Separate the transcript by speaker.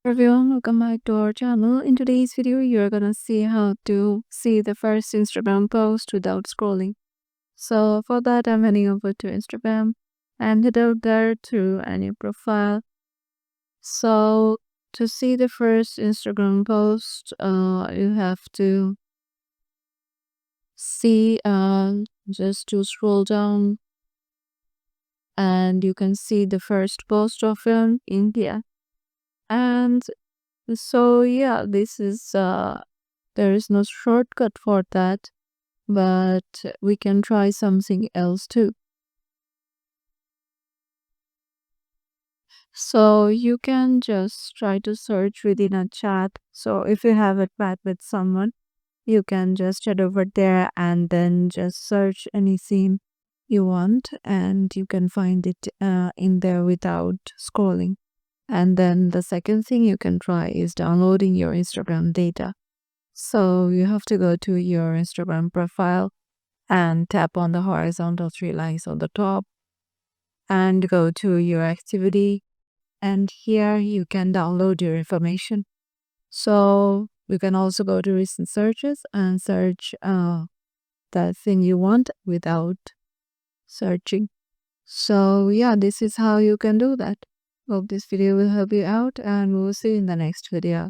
Speaker 1: Everyone, welcome back to our channel. In today's video, you're gonna see how to see the first Instagram post without scrolling. So for that, I'm heading over to Instagram and head out there to any profile. So to see the first Instagram post, you have to see just to scroll down and you can see the first post of India. And so yeah, this is there is no shortcut for that, but we can try something else too. So you can just try to search within a chat. So if you have a chat with someone, you can just head over there and then just search any scene you want, and you can find it in there without scrolling. And then the second thing you can try is downloading your Instagram data. So you have to go to your Instagram profile and tap on the horizontal three lines on the top and go to your activity. And here you can download your information. So you can also go to recent searches and search the thing you want without searching. So yeah, this is how you can do that. Hope this video will help you out and we will see you in the next video.